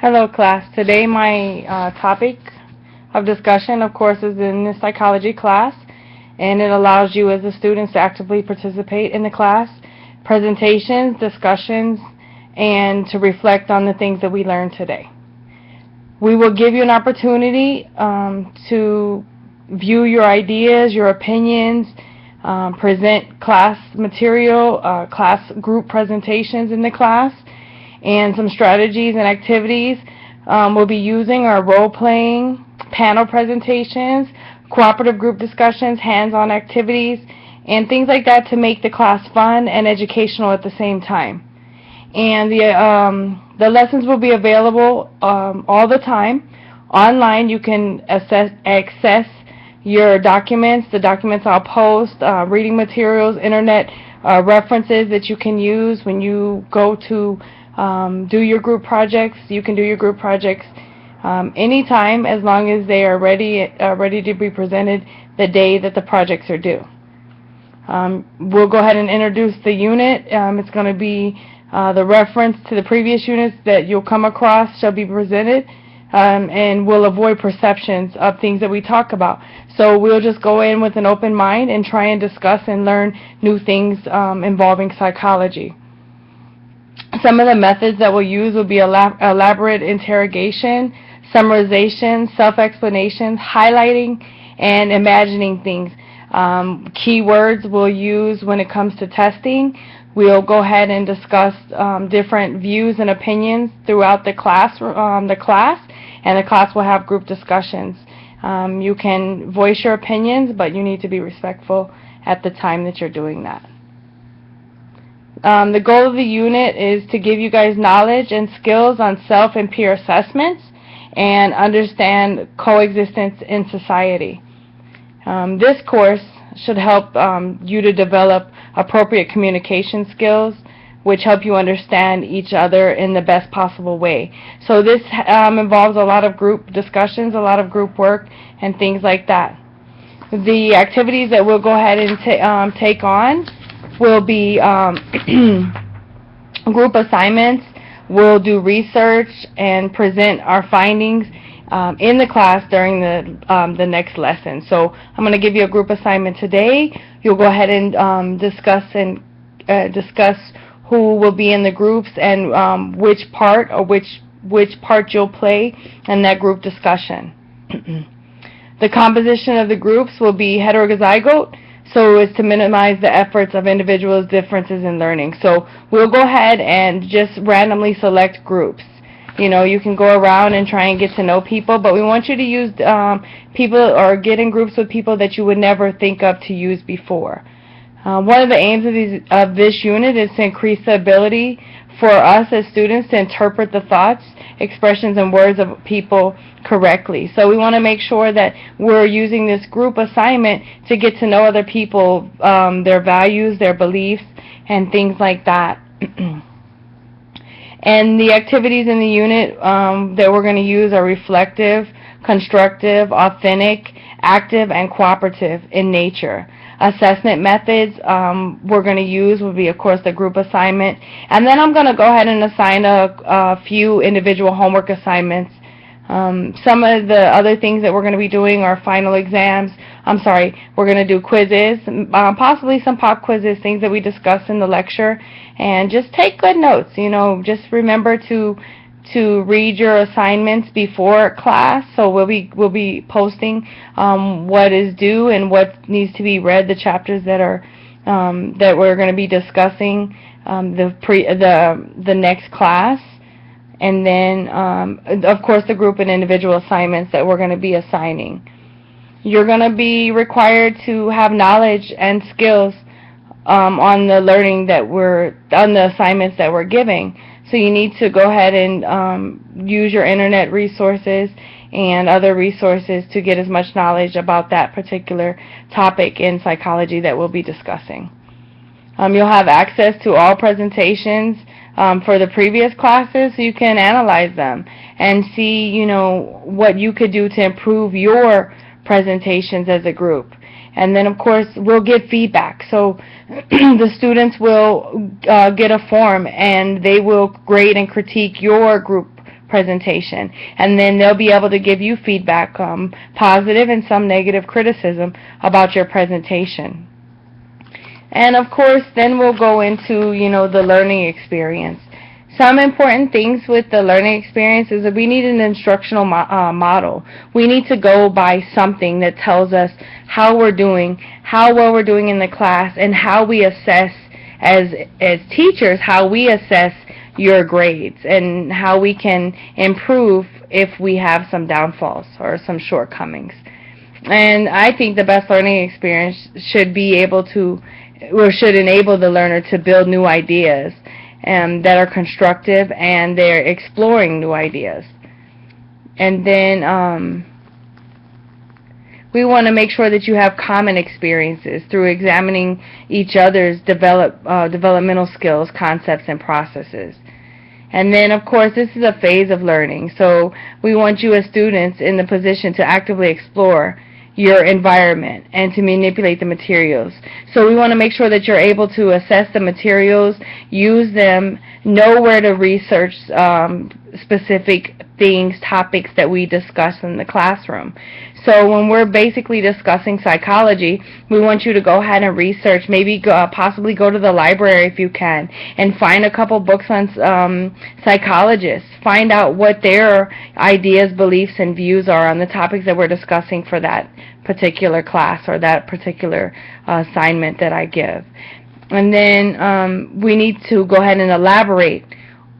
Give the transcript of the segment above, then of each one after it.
Hello class. Today my topic of discussion, of course, is in the psychology class, and it allows you as the students to actively participate in the class, presentations, discussions, and to reflect on the things that we learned today. We will give you an opportunity to view your ideas, your opinions, present class material, class group presentations in the class, and some strategies and activities we'll be using are role-playing, panel presentations, cooperative group discussions, hands-on activities, and things like that to make the class fun and educational at the same time. And the lessons will be available all the time. Online, you can access your documents. The documents I'll post, reading materials, internet references that you can use when you go to do your group projects. You can do your group projects anytime, as long as they are ready to be presented the day that the projects are due. We'll go ahead and introduce the unit. It's going to be the reference to the previous units that you'll come across shall be presented, and we'll avoid perceptions of things that we talk about. So we'll just go in with an open mind and try and discuss and learn new things involving psychology. Some of the methods that we'll use will be elaborate interrogation, summarization, self-explanations, highlighting, and imagining things. Keywords we'll use when it comes to testing. We'll go ahead and discuss different views and opinions throughout the class, and the class will have group discussions. You can voice your opinions, but you need to be respectful at the time that you're doing that. The goal of the unit is to give you guys knowledge and skills on self and peer assessments and understand coexistence in society. This course should help you to develop appropriate communication skills, which help you understand each other in the best possible way. So this involves a lot of group discussions, a lot of group work, and things like that. The activities that we'll go ahead and take on will be group assignments. We'll do research and present our findings in the class during the next lesson. So I'm going to give you a group assignment today. You'll go ahead and discuss who will be in the groups and which part you'll play in that group discussion. The composition of the groups will be heterozygote, so as to minimize the efforts of individuals' differences in learning. So we'll go ahead and just randomly select groups. You know, you can go around and try and get to know people, but we want you to use people or get in groups with people that you would never think of to use before. One of the aims of this unit is to increase the ability for us as students to interpret the thoughts, expressions, and words of people correctly. So we want to make sure that we're using this group assignment to get to know other people, their values, their beliefs, and things like that. And the activities in the unit that we're going to use are reflective, constructive, authentic, active, and cooperative in nature. Assessment methods we're going to use will be, of course, the group assignment. And then I'm going to go ahead and assign a few individual homework assignments. Some of the other things that we're going to be doing are final exams. We're going to do quizzes, possibly some pop quizzes, things that we discussed in the lecture. And just take good notes. You know, just remember to read your assignments before class. So we'll be posting what is due and what needs to be read, the chapters that are that we're going to be discussing the next class. And then, of course, the group and individual assignments that we're going to be assigning. You're going to be required to have knowledge and skills on the learning on the assignments that we're giving. So you need to go ahead and use your internet resources and other resources to get as much knowledge about that particular topic in psychology that we'll be discussing. You'll have access to all presentations for the previous classes, so you can analyze them and see, you know, what you could do to improve your presentations as a group. And then, of course, we'll get feedback. So the students will get a form, and they will grade and critique your group presentation. And then they'll be able to give you feedback, positive and some negative criticism about your presentation. And of course, then we'll go into, the learning experience. Some important things with the learning experience is that we need an instructional model. We need to go by something that tells us how we're doing, how well we're doing in the class, and how we assess as teachers, how we assess your grades and how we can improve if we have some downfalls or some shortcomings. And I think the best learning experience should be able to, or should enable the learner to build new ideas that are constructive, and they're exploring new ideas. And then we want to make sure that you have common experiences through examining each other's developmental skills, concepts, and processes. And then, of course, this is a phase of learning, so we want you as students in the position to actively explore your environment and to manipulate the materials. So we want to make sure that you're able to assess the materials, use them, know where to research specific things, topics that we discuss in the classroom. So when we're basically discussing psychology, we want you to go ahead and research, maybe possibly go to the library if you can, and find a couple books on psychologists. Find out what their ideas, beliefs, and views are on the topics that we're discussing for that particular class or that particular assignment that I give. And then we need to go ahead and elaborate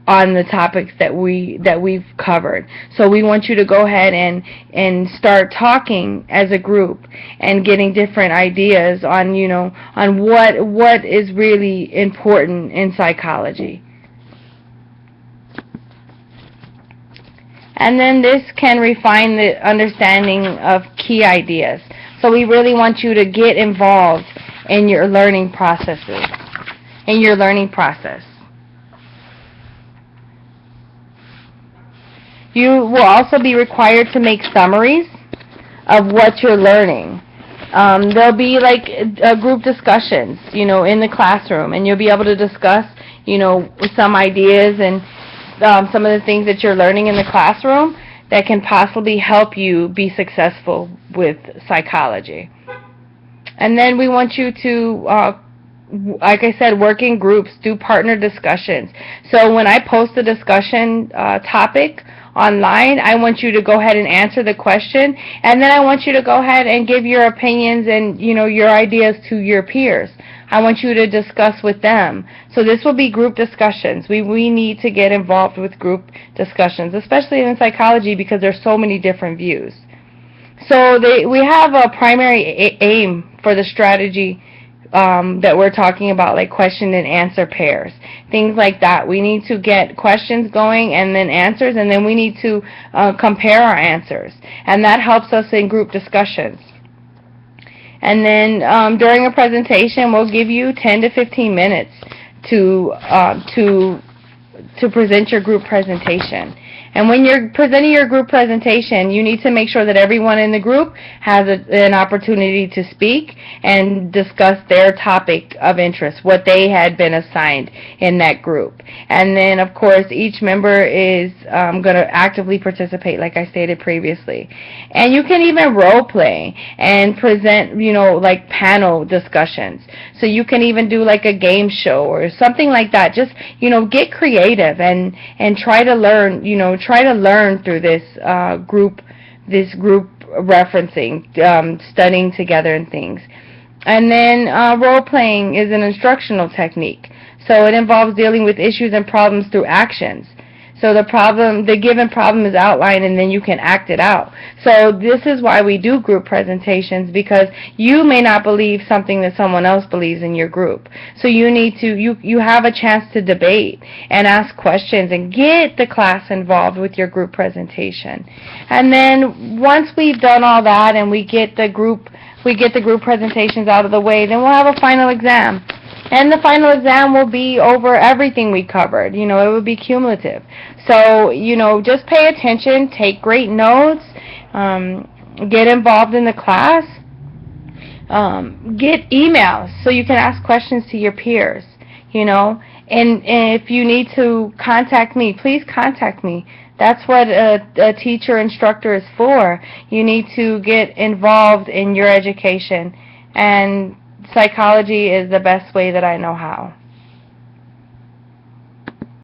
on the topics that we've covered. So we want you to go ahead and start talking as a group and getting different ideas on on what is really important in psychology. And then this can refine the understanding of key ideas. So we really want you to get involved in your learning processes, in your learning process. You will also be required to make summaries of what you're learning. There'll be like group discussions, in the classroom, and you'll be able to discuss, some ideas and some of the things that you're learning in the classroom that can possibly help you be successful with psychology. And then we want you to, like I said, work in groups, do partner discussions. So when I post a discussion topic online, I want you to go ahead and answer the question, and then I want you to go ahead and give your opinions and your ideas to your peers. I want you to discuss with them. So this will be group discussions. We need to get involved with group discussions, especially in psychology, because there's so many different views. So we have a primary aim for the strategy that we're talking about, like question and answer pairs, things like that. We need to get questions going and then answers, and then we need to compare our answers, and that helps us in group discussions. And then during a presentation, we'll give you 10 to 15 minutes to present your group presentation. And when you're presenting your group presentation, you need to make sure that everyone in the group has an opportunity to speak and discuss their topic of interest, what they had been assigned in that group. And then, of course, each member is going to actively participate, like I stated previously. And you can even role play and present, like panel discussions. So you can even do like a game show or something like that. Just, get creative and try to learn, through this group referencing, studying together and things. And then role-playing is an instructional technique. So it involves dealing with issues and problems through actions. So the given problem is outlined, and then you can act it out. So this is why we do group presentations, because you may not believe something that someone else believes in your group. So you have a chance to debate and ask questions and get the class involved with your group presentation. And then once we've done all that and we get the group presentations out of the way, then we'll have a final exam. And the final exam will be over everything we covered. It will be cumulative. So, just pay attention, take great notes, get involved in the class, get emails so you can ask questions to your peers, And if you need to contact me, please contact me. That's what a teacher instructor is for. You need to get involved in your education, and psychology is the best way that I know how.